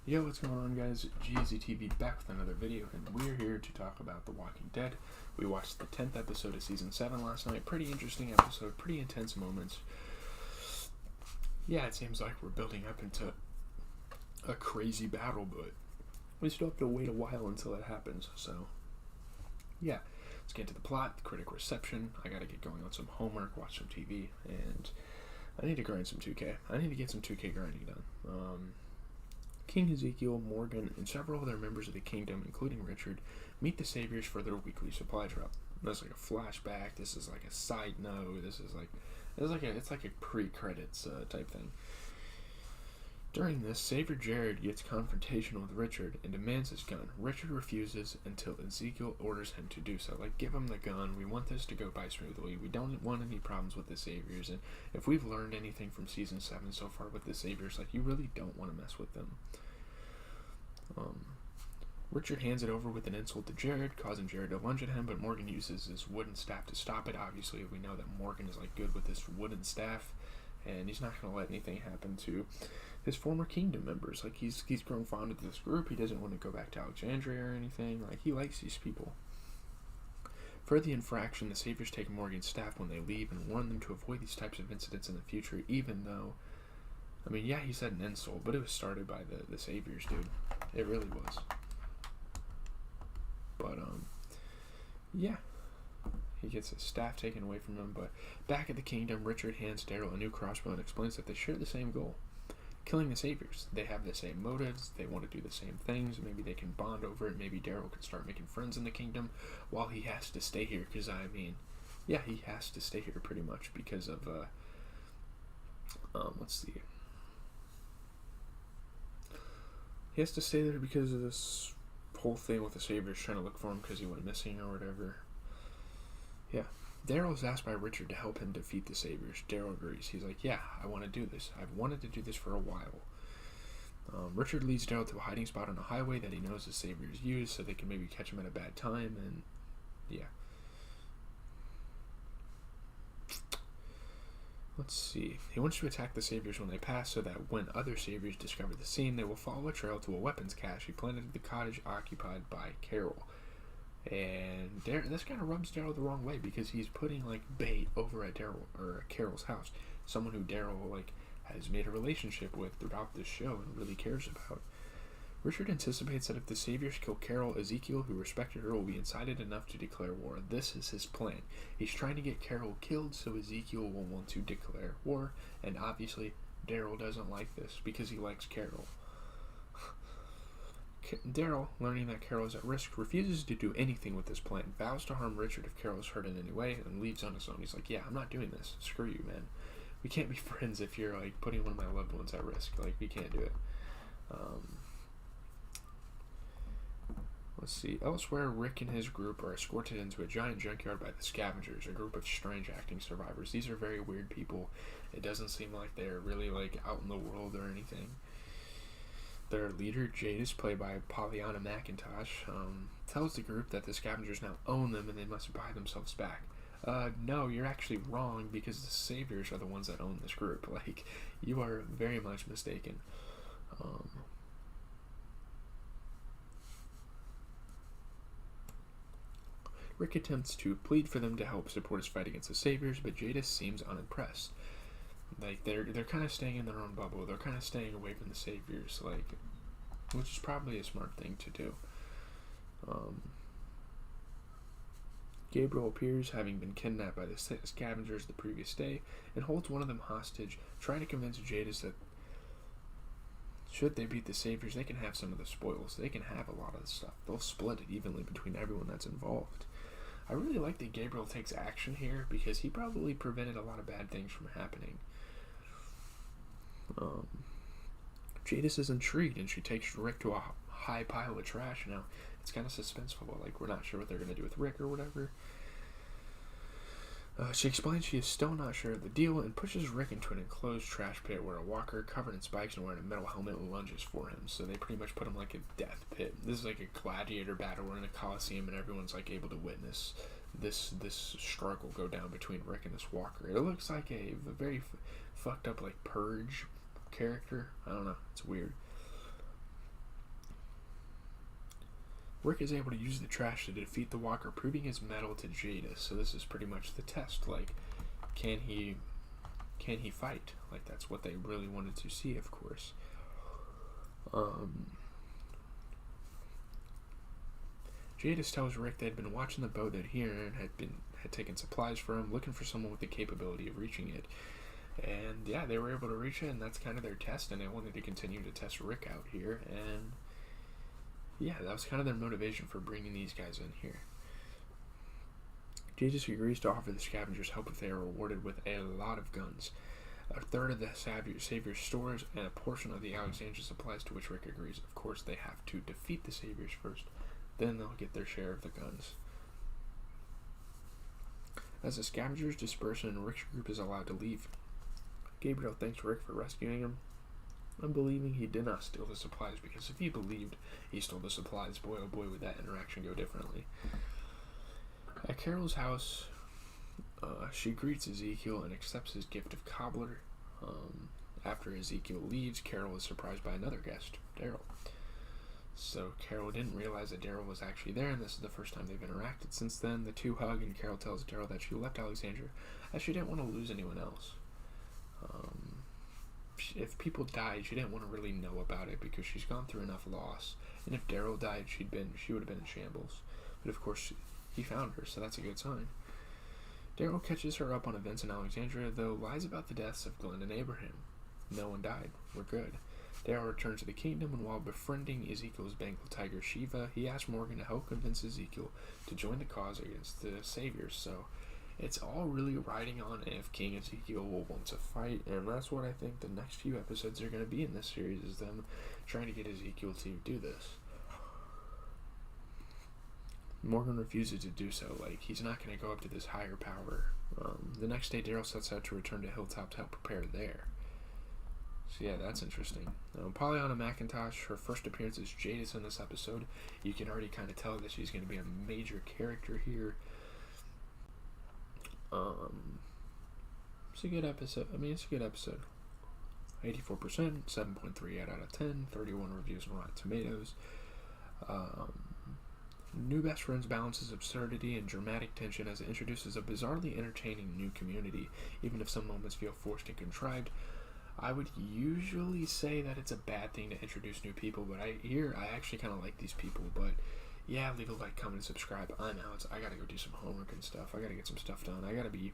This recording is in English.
Yo, what's going on, guys? GZTV back with another video, and we're here to talk about The Walking Dead. We watched the 10th episode of Season 7 last night. Pretty interesting episode, pretty intense moments. Yeah, it seems like we're building up into a crazy battle, but we still have to wait a while until it happens, so yeah. Let's get into the plot, the critic reception. I gotta get going on some homework, watch some TV, and I need to grind some 2K. I need to get some 2K grinding done. King Ezekiel, Morgan, and several other members of the kingdom, including Richard, meet the Saviors for their weekly supply drop. That's like a flashback. This is like a side note. It's like a pre-credits type thing. During this, Savior Jared gets confrontational with Richard and demands his gun. Richard refuses until Ezekiel orders him to do so. Like, give him the gun. We want this to go by smoothly. We don't want any problems with the Saviors. And if we've learned anything from Season 7 so far with the Saviors, like, you really don't want to mess with them. Richard hands it over with an insult to Jared, causing Jared to lunge at him, but Morgan uses his wooden staff to stop it. Obviously, we know that Morgan is, like, good with this wooden staff, and he's not going to let anything happen to his former kingdom members. Like, he's grown fond of this group. He doesn't want to go back to Alexandria or anything. Like, he likes these people. For the infraction, the Saviors take Morgan's staff when they leave and warn them to avoid these types of incidents in the future, even though, I mean, yeah, he said an insult, but it was started by the Saviors, dude. It really was. But, yeah. He gets his staff taken away from him, but back at the kingdom, Richard hands Daryl a new crossbow and explains that they share the same goal. Killing the Saviors. They have the same motives, they want to do the same things, maybe they can bond over it, maybe Daryl can start making friends in the kingdom while he has to stay here, because, I mean, yeah, he has to stay here pretty much because of, he has to stay there because of this whole thing with the Saviors trying to look for him because he went missing or whatever. Yeah. Daryl is asked by Richard to help him defeat the Saviors. Daryl agrees. He's like, yeah, I want to do this. I've wanted to do this for a while. Richard leads Daryl to a hiding spot on a highway that he knows the Saviors use so they can maybe catch him at a bad time, and yeah. Let's see. He wants to attack the Saviors when they pass so that when other Saviors discover the scene, they will follow a trail to a weapons cache he planted at the cottage occupied by Carol. And this kind of rubs Daryl the wrong way because he's putting, like, bait over at Carol's house. Someone who Daryl, like, has made a relationship with throughout this show and really cares about. Richard anticipates that if the Saviors kill Carol, Ezekiel, who respected her, will be incited enough to declare war. This is his plan. He's trying to get Carol killed so Ezekiel will want to declare war, and obviously Daryl doesn't like this because he likes Carol. Daryl, learning that Carol is at risk, refuses to do anything with this plan, vows to harm Richard if Carol is hurt in any way, and leaves on his own. He's like, yeah, I'm not doing this. Screw you, man. We can't be friends if you're, like, putting one of my loved ones at risk. Like, we can't do it. Let's see. Elsewhere, Rick and his group are escorted into a giant junkyard by the Scavengers, a group of strange-acting survivors. These are very weird people. It doesn't seem like they're really, like, out in the world or anything. Their leader, Jadis, played by Pollyanna McIntosh, tells the group that the Scavengers now own them and they must buy themselves back. No, you're actually wrong because the Saviors are the ones that own this group. Like, you are very much mistaken. Rick attempts to plead for them to help support his fight against the Saviors, but Jadis seems unimpressed. Like, they're kind of staying in their own bubble. They're kind of staying away from the Saviors, like, which is probably a smart thing to do. Gabriel appears, having been kidnapped by the Scavengers the previous day, and holds one of them hostage, trying to convince Jadis that should they beat the Saviors, they can have some of the spoils. They can have a lot of the stuff. They'll split it evenly between everyone that's involved. I really like that Gabriel takes action here because he probably prevented a lot of bad things from happening. Jadis is intrigued and she takes Rick to a high pile of trash. Now, it's kind of suspenseful. Like, we're not sure what they're going to do with Rick or whatever. She explains she is still not sure of the deal and pushes Rick into an enclosed trash pit where a walker covered in spikes and wearing a metal helmet lunges for him. So they pretty much put him like a death pit. This is like a gladiator battle. We're in a coliseum and everyone's like able to witness this struggle go down between Rick and this walker. It looks like a very fucked up like Purge character. I don't know. It's weird. Rick is able to use the trash to defeat the Walker, proving his mettle to Jadis. So this is pretty much the test. Like, can he fight? Like, that's what they really wanted to see, of course. Jadis tells Rick they had been watching the boat that he and had taken supplies for him, looking for someone with the capability of reaching it. And yeah, they were able to reach it, and that's kind of their test, and they wanted to continue to test Rick out here, and yeah, that was kind of their motivation for bringing these guys in here. Jadis agrees to offer the scavengers help if they are rewarded with a lot of guns, a third of the Savior's stores, and a portion of the Alexandria supplies, to which Rick agrees. Of course, they have to defeat the Saviors first, then they'll get their share of the guns. As the scavengers disperse and Rick's group is allowed to leave, Gabriel thanks Rick for rescuing him, and believing he did not steal the supplies, because if he believed he stole the supplies, boy oh boy would that interaction go differently. At Carol's house, she greets Ezekiel and accepts his gift of cobbler. After Ezekiel leaves, Carol is surprised by another guest, Daryl. So Carol didn't realize that Daryl was actually there, and this is the first time they've interacted since then. The two hug, and Carol tells Daryl that she left Alexandria as she didn't want to lose anyone else. If people died, she didn't want to really know about it because she's gone through enough loss. And if Daryl died, she would have been in shambles. But of course, he found her, so that's a good sign. Daryl catches her up on events in Alexandria, though lies about the deaths of Glenn and Abraham. No one died. We're good. Daryl returns to the kingdom, and while befriending Ezekiel's Bengal tiger Shiva, he asks Morgan to help convince Ezekiel to join the cause against the Saviors. So it's all really riding on if King Ezekiel will want to fight, and that's what I think the next few episodes are going to be in this series, is them trying to get Ezekiel to do this. Morgan refuses to do so. Like, he's not going to go up to this higher power. The next day, Daryl sets out to return to Hilltop to help prepare there. So yeah, that's interesting. Pollyanna McIntosh, her first appearance as Jadis in this episode. You can already kind of tell that she's going to be a major character here. It's a good episode. It's a good episode. 84%, 7.3 out of 10, 31 reviews on Rotten Tomatoes. New Best Friends balances absurdity and dramatic tension as it introduces a bizarrely entertaining new community, even if some moments feel forced and contrived. I would usually say that it's a bad thing to introduce new people, but I actually kind of like these people. But yeah, leave a like, comment, and subscribe. I'm out. I gotta go do some homework and stuff. I gotta get some stuff done. I gotta be